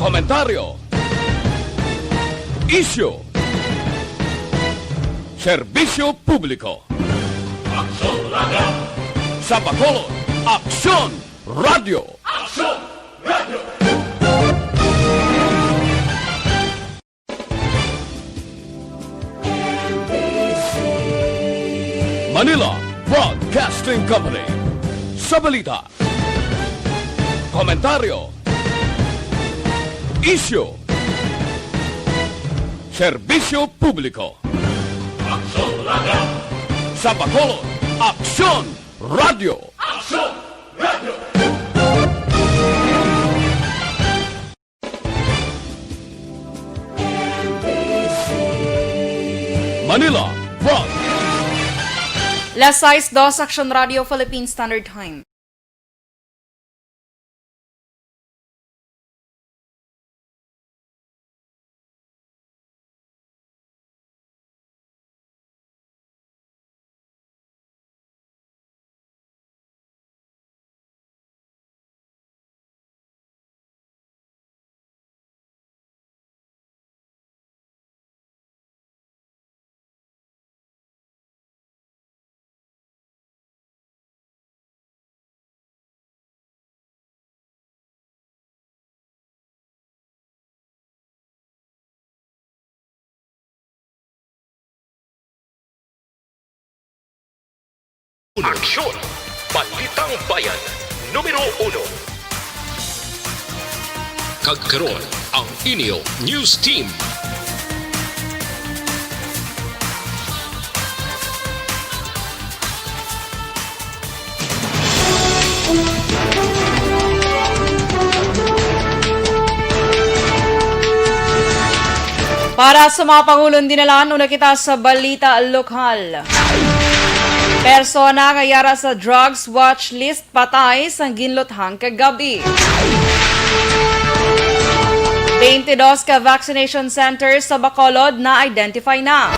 komentaryo, isyu, serbisyo publiko. Aksyon Radio! Sa Bacolod, Aksyon Radio! Aksyon Radio! Manila Broadcasting Company. Sa balita, komentaryo, isyu, serbisyo publiko. Aksyon Radio! Sa Bacolod, Aksyon Radio! Aksyon Radio! Manila Broad. Las 6:02 Aksyon Radio Philippine Standard Time. Aksyon! Balitang Bayan, Numero 1. Kagkaroon ang Inyo News Team. Para sa mga Pangulong dinalaan, una kita sa balita lokal. Persona ngayara sa drugs watch list patay sa ginlothang kagabi. 22 ka vaccination centers sa Bacolod na identify na.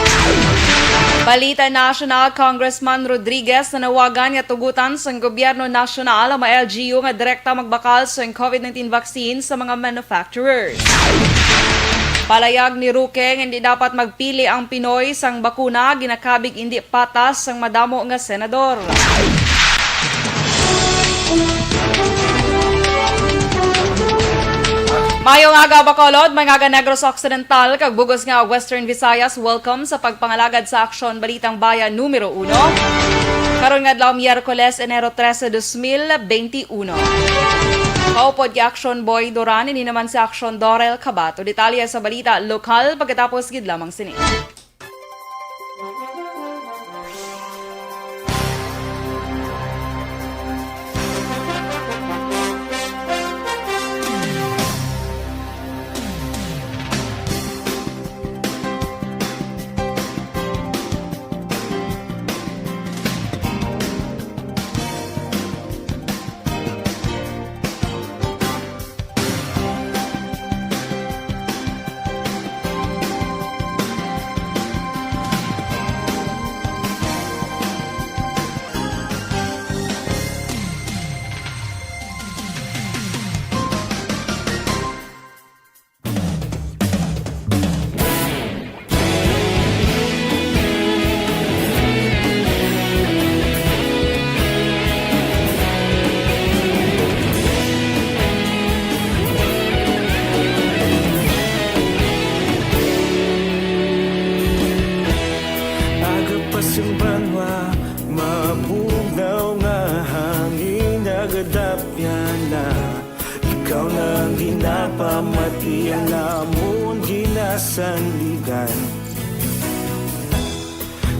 Balita National, Congressman Rodriguez na nawagan nga tugutan sa gobyerno nasyonal ang mga LGU nga direkta magbakal sa COVID-19 vaccine sa mga manufacturers. Palayag ni Ruke nga hindi dapat magpili ang Pinoy sang bakuna, ginakabig hindi patas sang madamo nga senador. Mayong aga Bacolod, mga Negros Occidental, kag bugos nga Western Visayas, welcome sa pagpangalagad sa Aksyon Balitang Bayan Numero 1. Karon nga adlaw Miyerkules, Enero 13, 2021. Kaupod ki Aksyon Boy Duran, ini naman si Aksyon Dorel Cabatu. Detalye sa balita lokal pagkatapos gid lamang sini. Pamati ang lamon ginasandigan.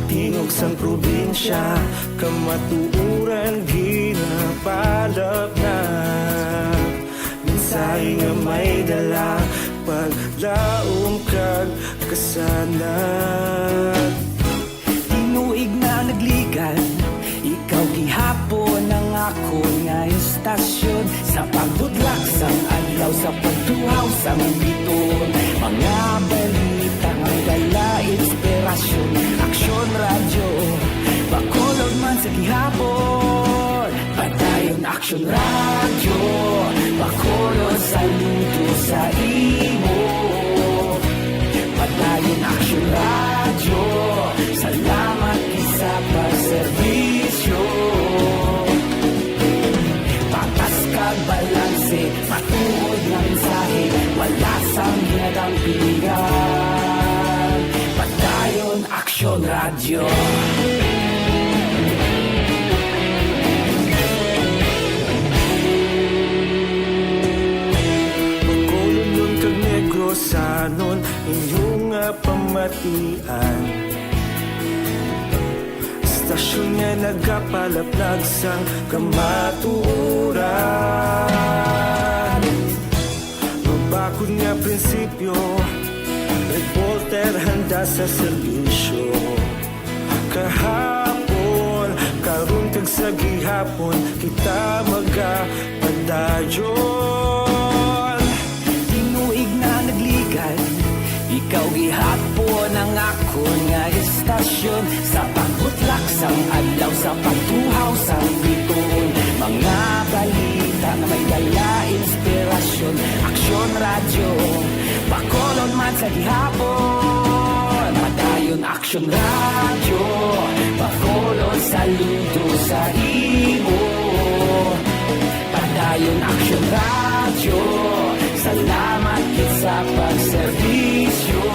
Tingog sang probinsya, kamatuuran ginapalap na. Minsay nga may dala, paglaom kag kasanat. Tinuig na nagligan, ikaw gihapon ang ako nga istasyon. Sa pagbudlak sang adlaw, sa pagtuhaw sang biton. Mga balita ang dala, inspirasyon. Aksyon Radio, Bacolod man sa gihapon. Patayon Aksyon Radio, Bacolod saludo sa iyo. matuod na mensahe, wala sang ginagampingan. Padayon Aksyon Radio. Magkulunod kag Negrosanon, inyong pamatian. Stasyon nga nagapalaplag sang kamatuuran. Mabakod nga prinsipyo, reporter handa sa serbisyo. Kahapon, karong tag sa gihapon, kita magapadayon. Tinuig na nagligay, ikaw gihapon ang akon nga istasyon. Sa pagbutlak sang adlaw, sa pagtuhaw sang bituon, mga balita na may dala inspirasyon. Aksyon Radio, Bacolod man sa gihapon. Padayon Aksyon Radio, Bacolod saludo sa imo. Padayon Aksyon Radio, salamat kit sa pagserbisyo.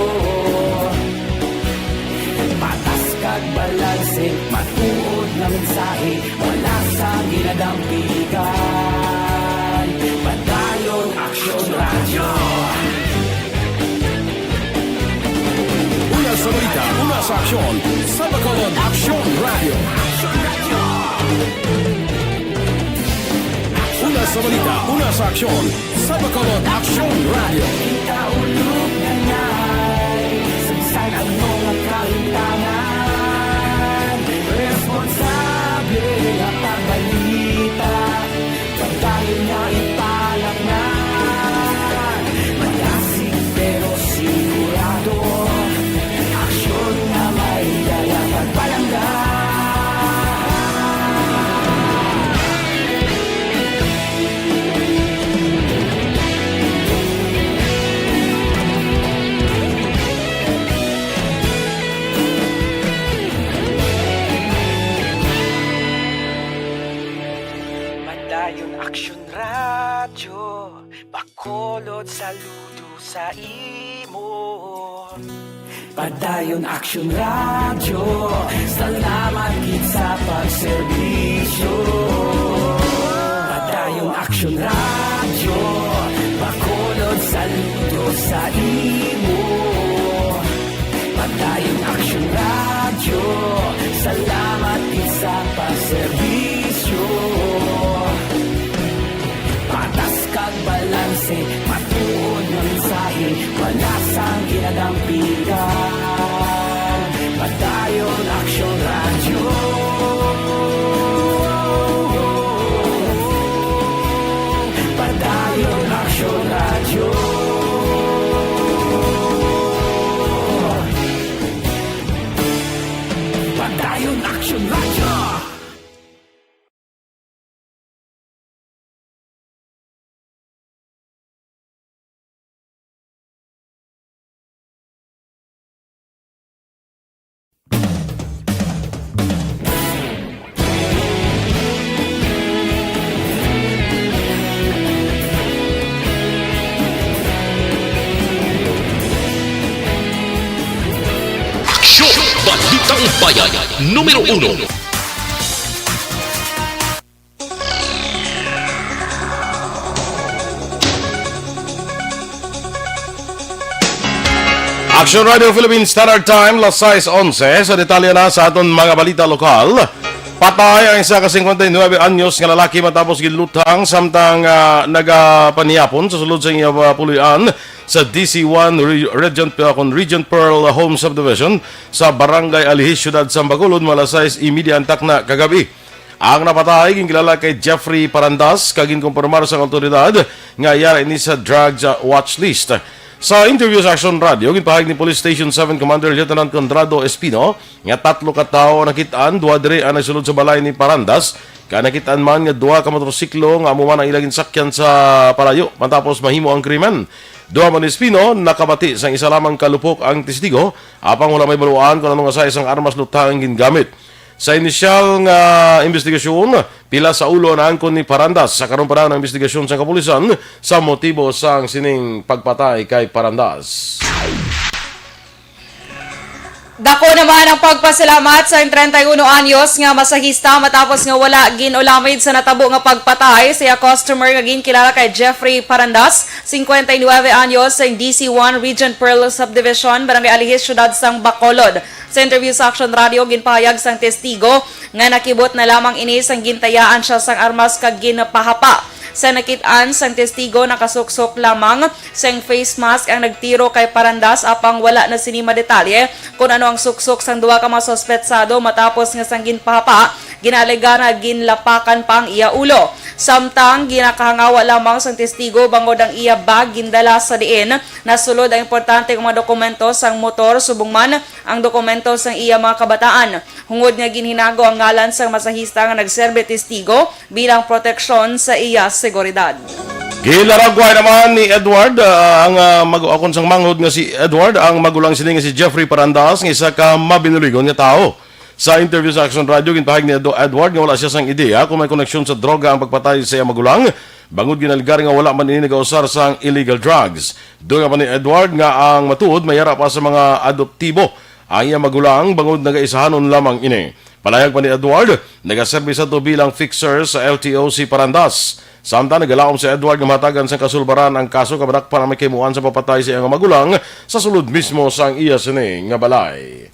Patas kag balanse, matuod na mensahe, wala sa ginadampigan. Padayon Aksyon Radio. Una sa balita, una sa aksyon, sa Bacolod Aksyon Radio. Una sa balita, una sa aksyon, sa Bacolod Aksyon Radio. Kita ulog na ngay, sabsan ang mga kaintangan. Responsable ang pagbalita, pagdayon na ipalak na. Malasig pero sigurado, aksyon na may dala pagpalangga. Padayon Aksyon Radio, Bacolod saludo sa imo. Padayon Aksyon Radio, salamat kit sa pagserbisyo. Padayon Aksyon Radio, Bacolod saludo sa imo. Padayon Aksyon Radio, salamat kit sa pagserbisyo. Patas kag balanse, matuod na mensahe, wala sang ginadampigan. Padayon Aksyon Radio. Padayon Aksyon Radio. Padayon Aksyon Radio. Aksyon! Balitang Bayan, Numero 1. Aksyon Radio Philippines Standard Time, las 6:11. Sa detalye na sa aton mga balita lokal. Patay ang isa ka 59 anyos nga lalaki matapos gilutang samtang nagapaniyapon sa sulod sa iyang pulian sa DC1 Regent Pearl Home Subdivision sa Barangay Alihis, Ciudad Bacolod, malas 6:30 takna kagabi. Ang napatay gingilala kay Jeffrey Parandas, kagin kumpirmar sa otoridad nga yara ini sa drugs watch list. Sa interview sa Aksyon Radio, ginpahayag ni Police Station 7 Commander Lieutenant Conrado Espino nga 3 ka tawo nakitaan, 2 diri ang nagsulod sa balay ni Parandas. Kaya nakitaan man nga 2 ka motorsiklo nga amuman ang ilagin sakyan sa palayo matapos mahimo ang krimen. 2 man ni Espino nakabati sa isa lamang kalupok ang testigo apang wala may baluan kung anong asa isang armas lutang gingamit. Sa inisyal nga investigasyon, pila sa ulo na angkon ni Parandas sa karon pa ng investigasyon sa kapulisan sa motibo sang sining pagpatay kay Parandas. Dako naman ang pagpasalamat sa 31 anyos nga masahista matapos nga wala ginulamid sa natabo nga pagpatay sa customer nga ginkilala kay Jeffrey Parandas, 59 anyos sa DC1 Region Pearl Subdivision, Barangay Alihis, Syudad sang Bacolod. Sa interview sa Aksyon Radio, ginpahayag sang testigo nga nakibot na lamang ini sang gintayaan siya sang armas kag ginapahapa. Sa nakit-an sang testigo, nakasuksok lamang sang face mask ang nagtiro kay Parandas apang wala na sinima detalye kung ano ang suksok sang duwa ka mga sospetsado matapos nga sang ginpahapa, ginalega na ginlapakan pang iya ulo. Samtang ginakahangawa lamang sang testigo bangod ang iya bag gindala sa diin, nasulod ang importante mga dokumento sang motor subong man ang dokumento sang iya mga kabataan. Hungod nga ginhinago ang ngalan sang masahista nga nagserbe testigo bilang proteksyon sa iya seguridad. Gilaragway naman ni Edward akon sang manghod nga si Edward ang magulang sini nga si Jeffrey Parandas nga isa ka mabinuligon nga tao. Sa interview sa Aksyon Radio, ginpahayag ni Edward nga wala siya sang ideya kung may koneksyon sa droga ang pagpatay sa iya magulang. Bangod ginalgar nga wala man ini nagausar sang illegal drugs. Doon nga pa ni Edward nga ang matuod mayara pa sa mga adoptibo ang iya magulang bangod nagaisahanon lamang ini. Palayag pa ni Edward, nagaserbi sa to bilang fixer sa LTO si Parandas. Samtang nagalaom si Edward nga matagan sa kasulbaran ang kaso kabadak para may kimuan sa papatay sa iyang magulang sa sulod mismo sang iya sini nga balay.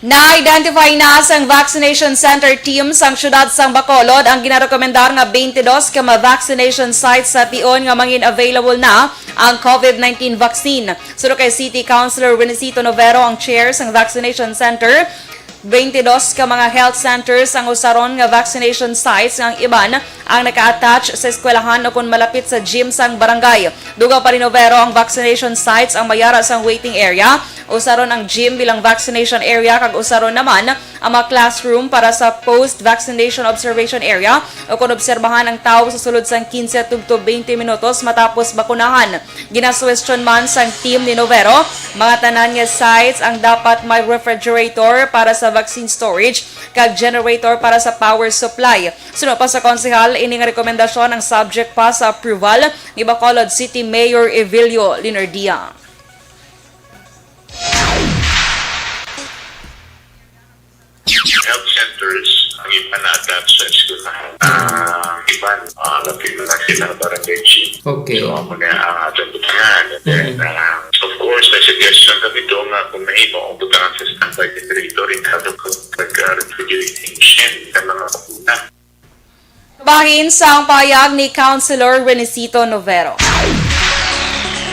Na-identify na sang vaccination center team sang syudad sang Bacolod ang ginarekomendar nga 22 ka vaccination sites sa tion nga mangin available na ang COVID-19 vaccine. Suro kay City Councilor Numero ang chair sang vaccination center. 22 ka mga health centers ang usaron nga vaccination sites ang iban ang naka-attach sa eskwelahan o kung malapit sa gym sang barangay. Duga pa rin Numero ang vaccination sites ang mayara sang waiting area. Usaron ang gym bilang vaccination area kag usaron naman ang mga classroom para sa post-vaccination observation area o kung obserbahan ang tao sa sulod sang 15 tugto 20 minutos matapos bakunahan. Ginasuwestiyon man sang team ni Numero, mga tanan nga sites ang dapat may refrigerator para sa vaccine storage kag generator para sa power supply. Sunod pa sa konsehal, ining rekomendasyon ang subject pa sa approval ni Bacolod City Mayor Evilio Linardia. Health centers ang iba na-adapt sa eskwelahan. Iban, lapit na sila ng barangay chief. Okay. So, ako na ang atong butangan. And then, of course, may suggestion kami doon nga kung may iba ang butangan sa standby generator in how to refrigerating machine ng mga kapuna. Bahin sa ang payag ni Councilor Renesito Numero.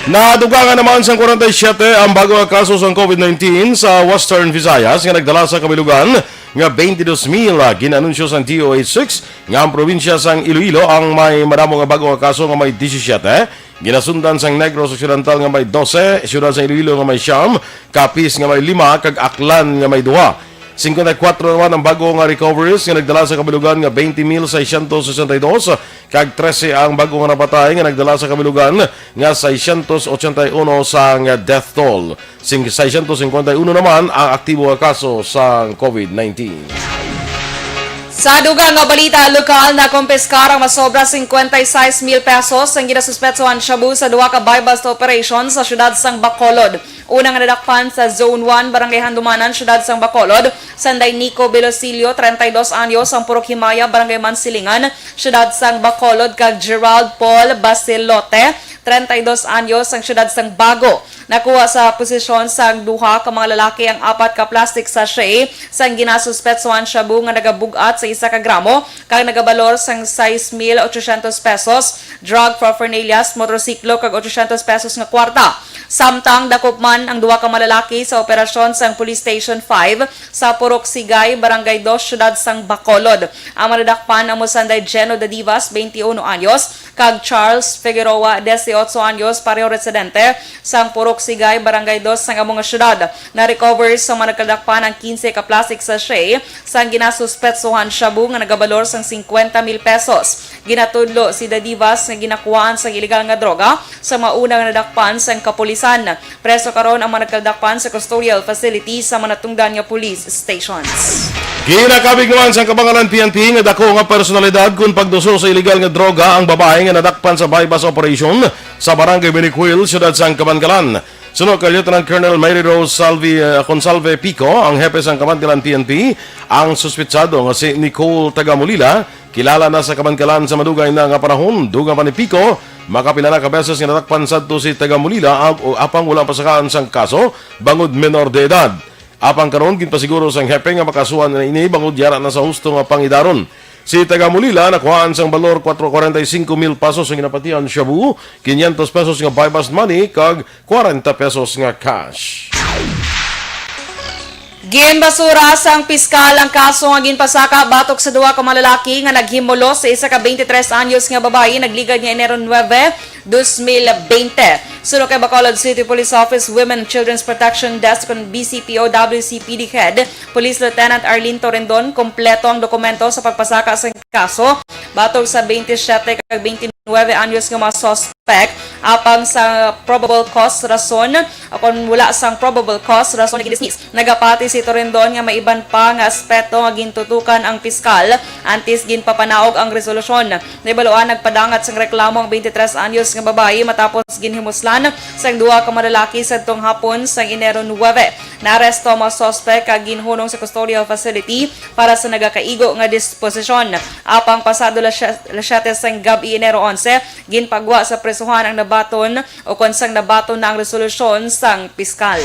Nadugangan naman sa 47 ang bago nga kaso sa COVID-19 sa Western Visayas nga nagdala sa kabilugan nga 22,000 ginanunsyo sa DOH6 nga ang probinsya sang Iloilo ang may madamo nga bago nga kaso nga may 17, ginasundan sang Negros Occidental nga may 12, siyudad sa Iloilo nga may 9, Capiz nga may 5 kag Aklan nga may 2. 54 naman ang bago nga recoveries nga nagdala sa kabilugan nga 20,662 kag 13 ang bago nga napatay nga nagdala sa kabilugan nga 681 sang death toll. 651 naman ang aktibo nga kaso sa COVID-19. Sa dugang nga balita lokal na kumpiskar ang masobra 56,000 pesos ang ginasuspetsohan shabu sa duwa ka buy-bust operation sa syudad sang Bacolod. Unang nadakpan sa Zone 1, Barangay Handumanan, syudad sang Bacolod, Sanday Nico Belosilio, 32 anyos, ang Purok Himaya, Barangay Mansilingan, syudad sang Bacolod, kag Gerald Paul Basilote, 32 anyos, ang syudad sang Bago. Nakuha sa posisyon sang duha ka mga lalaki ang 4 ka plastic sachet sang ginasuspetsohan shabu nga nagabugat sa 1 ka gramo kag nagabalor sang 6,800 pesos, drug paraphernalia, motorsiklo kag 800 pesos nga kwarta. Samtang dakop man ang duha ka malalaki sa operasyon sang Police Station 5 sa Purok Sigay, Barangay 2, syudad sang Bacolod. Ang madadakpan ang Musanday Geno de Divas, 21 anyos, kag Charles Figueroa, 18 anyos, pareho residente sang Purok Sigay, Barangay 2 sang among syudad. Na-recover sa mga nagkadakpan ang 15 ka plastic sachet sang ginasuspetsohan shabu nga nagabalor sang 50,000 pesos. Ginatudlo si Dadivas nga ginakuhaan sang illegal nga droga sa maunang nadakpan sang kapulisan. Preso karon ang mga nagkadakpan sa custodial facility sa manatungdan nga police stations. Ginakabig naman sa kabangalan PNP nga dako nga personalidad kung pagduso sa illegal nga droga ang babae nga nadakpan sa bypass operation sa barangay Benicuil, siyudad sang Kabangalan. Sunod kay Lieutenant Colonel Mary Rose Consalve Pico, ang hepe sang Kabangalan PNP, ang suspitsado nga si Nicole Tagamulila, kilala na sa Kabangalan sa madugay na nga panahon. Dugang pa ni Pico, makapila na kabeses nga nadakpan sadto si Tagamulila apang wala pasakaan sang kaso bangod menor de edad. Apang karon ginpasiguro sang hepe nga makasuhan na ini bangod yara na sa husto nga pangidaron. Si Tagamulila nakuhaan sang balor 445,000 pesos ang ginapatian shabu, 500 pesos nga bypass money kag 40 pesos nga cash. Ginbasura sang piskal ang kaso nga ginpasaka batok sa duwa ka malalaki nga naghimulo sa isa ka 23 anyos nga babae nagligad nga Enero 9, 2020. Sunod kay Bacolod City Police Office Women and Children's Protection Desk kon BCPO WCPD Head Police Lieutenant Arlene Torrendon, kompleto ang dokumento sa pagpasaka sa kaso batok sa 27 kag 29 anyos nga mga suspect apang sa probable cause rason kung wala sang probable cause rason nag-dismiss. Nagapati si Torrendon nga maiban pa nga aspeto nga gintutukan ang piskal antes ginpapanaog ang resolusyon. Nabaluan nagpadangat sang reklamo ang 23 anyos nga babae matapos ginhimuslan sang duha ka malalaki sadtong hapon sang Enero 9. Naaresto ang mga suspect kag ginhunong sa custodial facility para sa nagakaigo nga disposisyon. Apang pasado lasyate sang gabi Enero 11, ginpagwa sa presuhan ang nabaton o konsang nabaton na ang resolusyon sang piskal.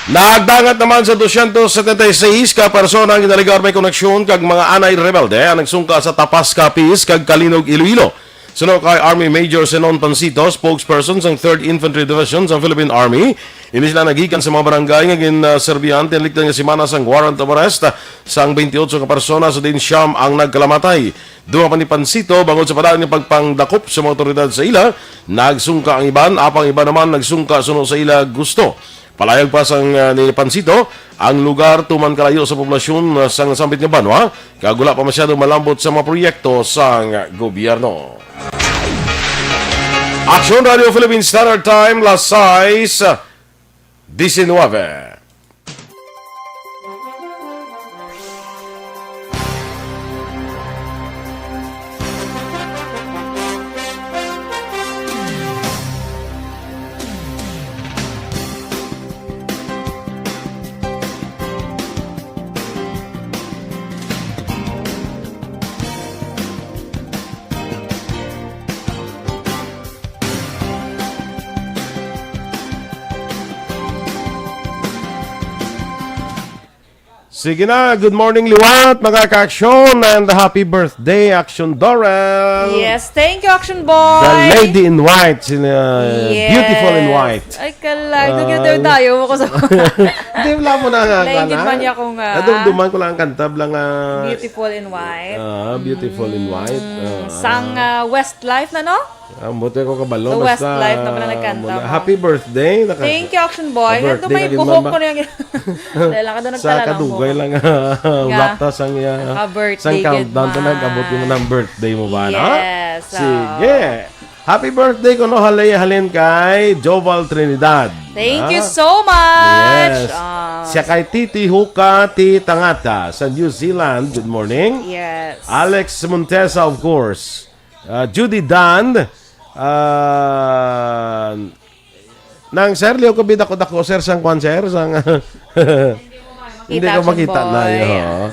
Nagdangat naman sa 276 ka persona ang ginaligar may koneksyon kag mga anay rebelde ang nagsungka sa Tapas Capiz kag Kalinog, Iloilo. Sunod kay Army Major Senon Pancito, spokesperson sa 3rd Infantry Division sa Philippine Army. Ini sila nagikan sa mga barangay nga gin-serbihan tinlikdan nga simana sang warrant of arrest sang 28 ka persona sa din siyam ang nagkalamatay. Duha pa ni Pancito bangod sa padaan ng pagpangdakop sa mga otoridad sa ila, nagsungka ang iban, apang iba naman nagsungka sunod sa ila gusto. Palayag pa sang ni Pancito, ang lugar tuman kalayo sa poblasyon sang sambit nga banwa, kag wala pa masyado malambot sa mga proyekto sang gobyerno. Aksyon Radio Philippine Standard Time, las 6:19. Sige na, good morning Liwat, mga ka-aksyon, and happy birthday, Aksyon Dorel. Yes, thank you, Action Boy. The lady in white, beautiful in white. Ay, kalay. Nagkitaw tayo mo ko sa... Hindi, wala mo na nga. Naingit man niya kung... Nadumduman ko lang ang kanta, lang Beautiful in white. beautiful in white. Sang Westlife na, no? Buti ko kabalo. Sa Westlife na pala nagkanta mo. Happy birthday. Thank you, Action Boy. Ganito may ka din, buhok mama. ko na yung... Dahil lang ka doon Sa nagtala ng kadugay buhok. lang wakta sang Ka-birthday, countdown good to man. nag-abot mo ng birthday mo ba, no? Yes. Sige. Happy birthday ko no halin kay Joval Trinidad. Thank you so much. Yes. Siya kay Titi Huka Ti Tangata sa New Zealand. Good morning. Yes. Alex Montesa, of course. Judy Dan. Nang sir, liyo ko bida ko dako sir sang konser sang hindi ko makita na yun.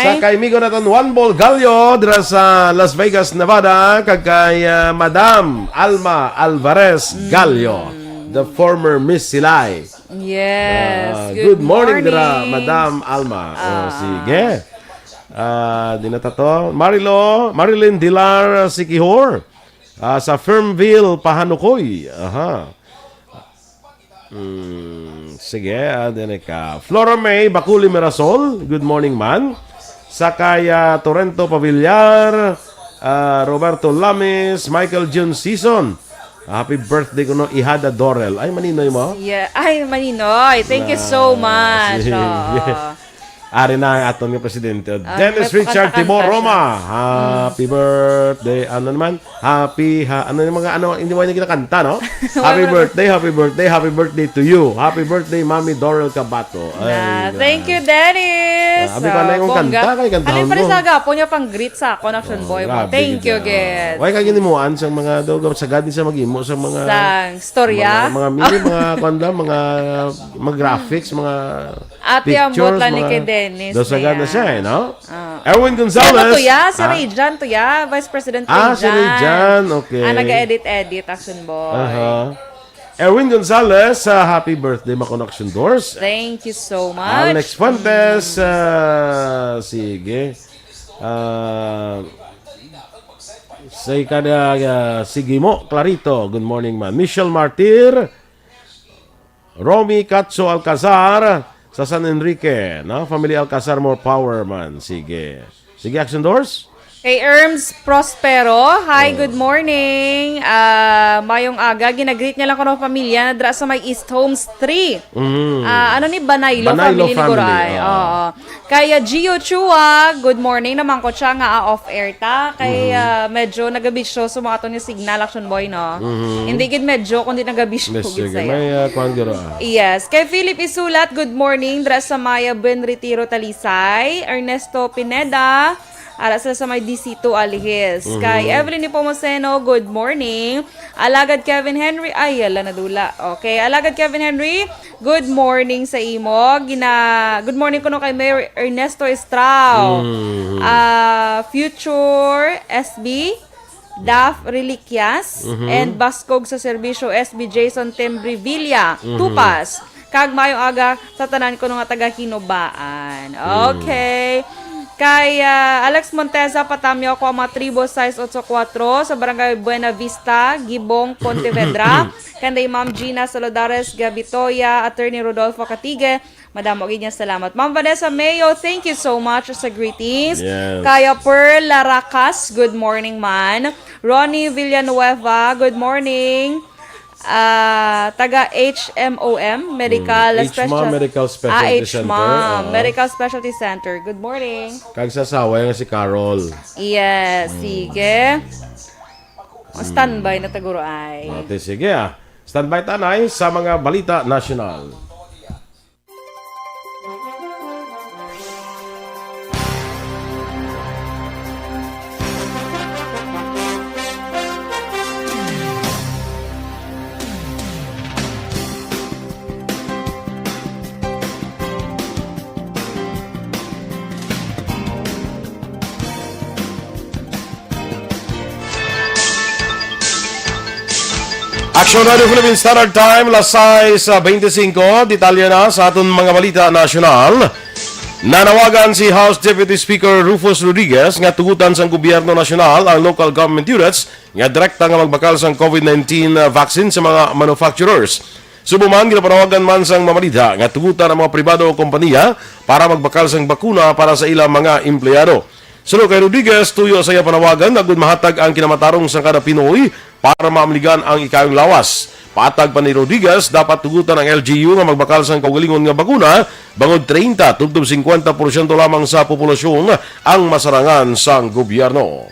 Sa kay Migo naton One Ball Gallo dira sa Las Vegas, Nevada, kag kay Madam Alma Alvarez Gallo, the former Miss Silay. Yes. Good morning dira Madam Alma. Sige. Dinata to Marilyn Dilar Sikihor. Sa Firmville, Pahanukoy. Sige, ka. Flora May Bakuli Mirasol. Good morning, man. Sa kaya Torrento Pavillar. Roberto Lamis, Michael June Season. Happy birthday ko no, Ihada Dorel. Ay, maninoy mo? Yeah. Ay, Maninoy. Thank you so much. Sige. Oh. Ari na ang aton ng presidente. Dennis may Richard pakanta-kanta Timor siya. Roma. Happy birthday. Ano naman? Ano yung mga hindi mo niya kinakanta, no? Happy birthday to you. Happy birthday, Mami Dorel Cabato. Thank you, Dennis. Sabi pa na yung bongga. kanta, kay kantahan Alin pa rin mo. sa agapo niya pang greet sa Connection Boy mo. Grabe, Thank you, gid. Ged. Why kag ginimuan sa mga dogam sa gadin sa magimo sa mga Sang storya. mga mini mga kwanda mga graphics, mga Ate pictures, ambot lang ni mga- kay Dennis. Doon sa na gad na yan. siya, no? Ah. Erwin Ano Gonzalez. to ya? Si Ah, Rayjan to ya. Vice President si Rayjan, okay. Nag-edit-edit, Action Boy. Erwin Gonzalez, happy birthday, Makonaction Doors. Thank you so much. Alex Fuentes, sige. Say kada sige mo, Clarito. Good morning, man. Michelle Martir, Romy Katso Alcazar sa San Enrique, no? Family Alcazar, more power, man. Sige. Sige, Action Doors. Kay Erms Prospero, hi, good morning. Mayong aga, ginagreet niya lang ko ng pamilya na dra sa may East Homes 3. Ano ni Banaylo Banaylo family ni family, Goray. Oo. Kaya Gio Chua, good morning naman ko siya nga off-air ta. Kay medyo nagabisyo sumato ni Signal Action Boy, no? Hindi gid medyo, kundi nagabisyo. Sige, gid sa'yo. may kwan garo. Yes. Kay Philip Isulat, good morning. Dra sa Maya Buen Retiro Talisay. Ernesto Pineda, ara sila sa may DC2 Alihis. Kay Evelyn Nipomuceno, good morning. Alagad Kevin Henry, ay, yala nadula. Okay, Alagad Kevin Henry, good morning sa imo. Good morning ko no kay Mayor Ernesto Estrao. Future SB, Daf Reliquias, and Baskog sa Serbisyo SB Jason Tembrevilla, Tupas. Kag mayong aga sa tanan ko nga taga Hinubaan. Okay. Kay Alex Monteza, Patamyo ako ang mga tribo size 84 sa Barangay Buena Vista, Gibong, Pontevedra. Kanday Ma'am Gina Salodares Gabitoya, Attorney Rodolfo Catige. Madam, niya salamat. Ma'am Vanessa Mayo, thank you so much sa greetings. Yes. Kaya Pearl Laracas, good morning man. Ronnie Villanueva, good morning. Taga HMOM Medical HMOM Medical Specialty Center. HMOM Medical Specialty Center. Good morning. Kag sasawa nga si Carol. Yes, sige. Standby na taguro ay. Ate, sige Standby tanay sa mga balita nasyonal. Aksyon Radio Philippine Standard Time, alas 6:25, detalye na sa aton mga balita nasyonal. Nanawagan si House Deputy Speaker Rufus Rodriguez nga tugutan sa gobyerno nasyonal ang local government units nga direkta nga magbakal sa COVID-19 vaccine sa mga manufacturers. Subuman, ginapanawagan man sang mamalita nga tugutan ang mga pribado o kompanya para magbakal sang bakuna para sa ilang mga empleyado. Sunod kay Rodriguez, tuyo sa iya panawagan, agud mahatag ang kinamatarong sa kada Pinoy para maamligan ang ikayong lawas. Patag pa ni Rodriguez, dapat tugutan ang LGU nga magbakal sa kaugalingon nga bakuna, bangod 30 tugtog 50% lamang sa populasyon ang masarangan sa gobyerno.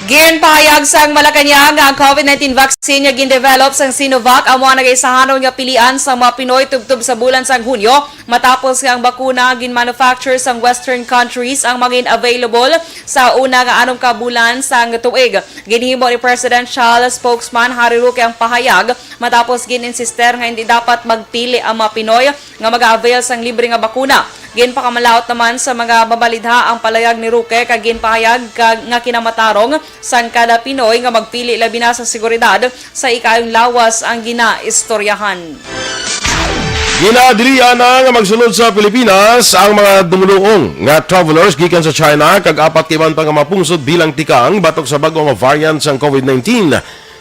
Ginpahayag sang Malacanang nga ang COVID-19 vaccine nga gin-develop sang Sinovac ang mga nagaisahanon nga pilian sa mga Pinoy tubtub sa bulan sang Hunyo matapos nga ang bakuna gin-manufacture sang Western countries ang maging available sa una nga 6 ka bulan sang tuig. Ginhimo ni Presidential Spokesman Harry Roque ang pahayag matapos gin-insister nga hindi dapat magpili ang mga Pinoy nga mag-avail sang libre nga bakuna. Ginpakamalaot naman sa mga babalidha ang palayag ni Roque kag ginpahayag nga kinamatarong sang kada Pinoy nga magpili labi na sa seguridad sa ikayong lawas ang ginaistoryahan. Ginadilian na nga magsulod sa Pilipinas ang mga dumuluong nga travelers gikan sa China kag 4 kiman pa nga mapungsod bilang tikang batok sa bag-o nga variant sang COVID-19.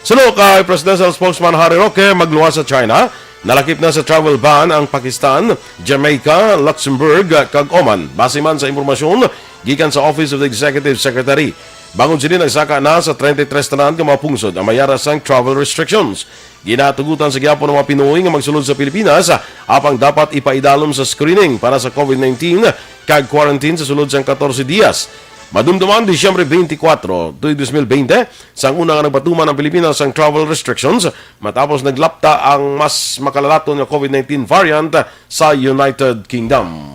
Sunod kay Presidential Spokesman Harry Roque, magluwas sa China. Nalakip na sa travel ban ang Pakistan, Jamaica, Luxembourg kag Oman. Base man sa impormasyon gikan sa Office of the Executive Secretary. Bangon sila nagsaka na sa 33 tanan nga mga pungsod ang mayara sang travel restrictions. Ginatugutan sa gyapon ng mga Pinoy nga magsulod sa Pilipinas apang dapat ipaidalom sa screening para sa COVID-19 kag quarantine sa sulod sang 14 dias. Madumduman Disyembre 24, 2020, sang una nga nagpatuman ang Pilipinas ang travel restrictions matapos naglapta ang mas makalalaton nga COVID-19 variant sa United Kingdom.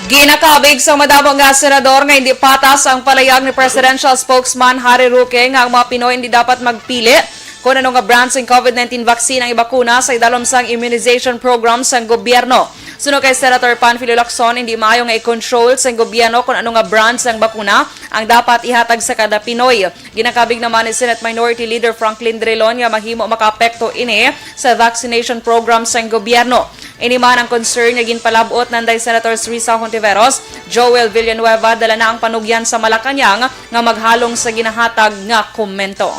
Ginakabig sa madamong nga senador nga hindi patas ang palayag ni Presidential Spokesman Harry Roque nga ang mga Pinoy hindi dapat magpili kung ano nga brands ng COVID-19 vaccine ang ibakuna sa idalom sang immunization program sang gobyerno. Suno kay Senator Panfilo Lacson, hindi maayo nga i-control sa gobyerno kung ano nga brands ng bakuna ang dapat ihatag sa kada Pinoy. Ginakabig naman ni Senate Minority Leader Franklin Drilon nga mahimo makaapekto ini sa vaccination program sa gobyerno. Ini man ang concern nga ginpalabot nanday Senators Risa Hontiveros, Joel Villanueva dala na ang panugyan sa Malacañang nga maghalong sa ginahatag nga komento.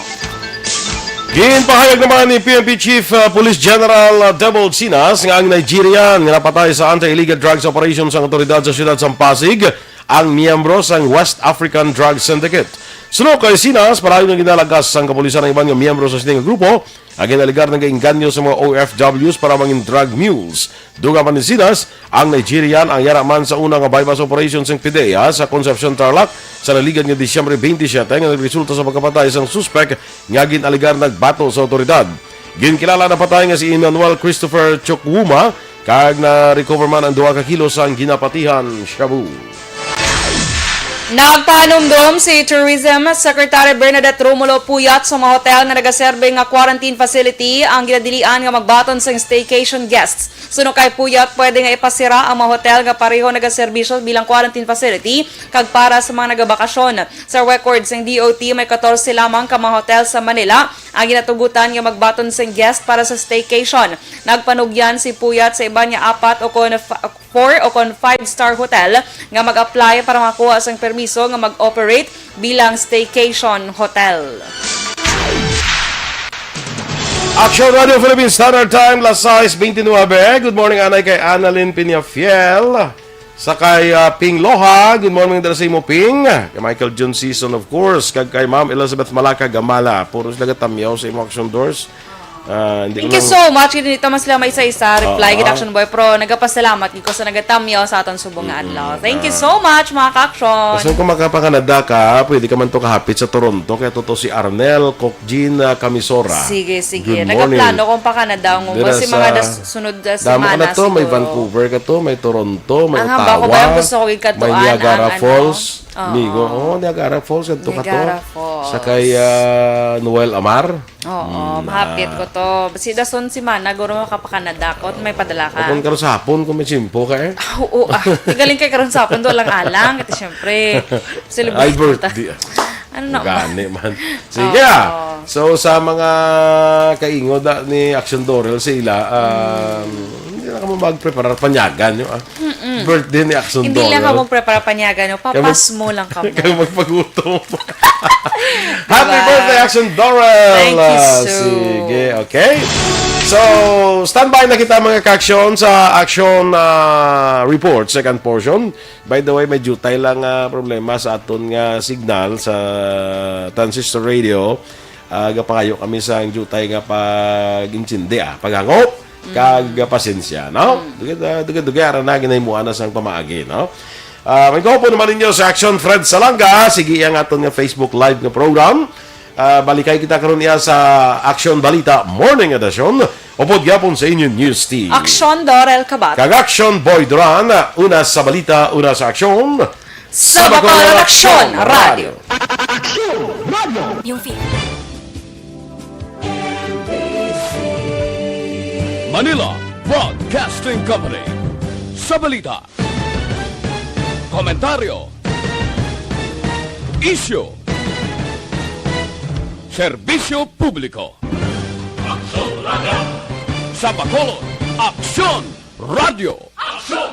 Ginpahayag naman ni PNP Chief Police General Devil Sinas nga ang Nigerian nga napatay sa anti-illegal drugs operations ang otoridad sa siyudad sa Pasig ang miyembro sa West African Drug Syndicate. Suno kay Sinas, parayon nga ginalagas ang kapulisan ng ibang miyembro sa sining grupo ang ginaligar ng gainganyo sa mga OFWs para mangin drug mules. Duga man ni Sinas, ang Nigerian ang yaraman sa unang bypass operations ng PDEA sa Concepcion Tarlac sa naligan nga Disyembre 27 nga nagresulta sa pagkapatay sa suspect nga ginaligar nagbato sa otoridad. Ginkilala na patay nga si Emmanuel Christopher Chukwuma kag na-recover man ang 2 ka kilo sang ginapatihan shabu. Nagpanumdum si Tourism Secretary Bernadette Romulo Puyat sa mga hotel na nagaserbe nga quarantine facility ang ginadilian nga magbaton sa staycation guests. Suno kay Puyat, pwede nga ipasira ang mga hotel nga pareho nagaserbisyo bilang quarantine facility kag para sa mga nagabakasyon. Sa records ng DOT, may 14 lamang ka mga hotel sa Manila ang ginatugutan nga magbaton sa guest para sa staycation. Nagpanugyan si Puyat sa iba niya 4 o 5-star hotel nga mag-apply para makuha sang permiso nga mag-operate bilang staycation hotel. Aksyon Radio Philippines Standard Time, las 6:29. Good morning, anay kay Annalyn Piñafiel. Sa kay Ping Loha, good morning dala sa imo Ping. Kay Michael John Season, of course. Kag kay Ma'am Elizabeth Malaka Gamala. Puro sila tamyaw sa imo Action Doors. Thank you so much. Dito mas sila may isa-isa reply gid Action Boy Pro. Nagapasalamat gid ko sa nagatamyaw sa aton subong nga adlaw. Thank you so much mga ka-action. Kasi kung makapakanada ka, pwede ka man to kahapit sa Toronto. Kaya to si Arnel Kokjin Camisora. Sige. Good Nagaplano kung pakanada mo. Kasi mga sunod damo ka semana na to, may Vancouver ka to, may Toronto, may hamba ko Ottawa, ba gusto ko ikatuan may Niagara Falls. Oo. Niagara Falls. Ganito ka to. Niagara Falls. Sa kay Noel Amar. Oo, mahapit ko to. Basi dason si Mana, guro makapakanada ko. May padala ka. Kung karon sa hapon, kung may simpo ka eh. Oo, tigaling kay karon sa hapon, doon lang alang. Ito syempre, Ay, celebrate birthday. Ano na? Gani man. Sige. So, sa mga kaingod ni Aksyon Dorel sa ila, hindi na ka mag-prepare panyagan nyo. Birthday ni Aksyon Dorel. Hindi lang ka mag-prepare panyagan nyo. Papas mo lang ka mo. Kaya magpagutom. Happy birthday, Aksyon Dorel! Thank you so. Sige, okay. So, standby na kita mga ka-aksyon sa Action Report, second portion. By the way, may jutay lang problema sa aton nga signal sa transistor radio. Gapangayo kami sa jutay nga pag-intindi, paghangop, kag pasensya, no? Duga-duga, na ginaymuan na sang pamaagi, no? May po naman ninyo sa Action Fred Salanga. Sige, ang aton nga Facebook Live nga program. Balikay kita karon niya sa Action Balita Morning Edition. Upod gyapon sa inyong news team. Aksyon Dorel Kabat. Kag Action Boy Duran, una sa balita, una sa aksyon. Sa Bacolod Aksyon Radio. Yung Manila Broadcasting Company. Sa balita, komentaryo, issue, serbisyo publiko. Aksyon Radio. Sa Bacolod Aksyon Radio. Aksyon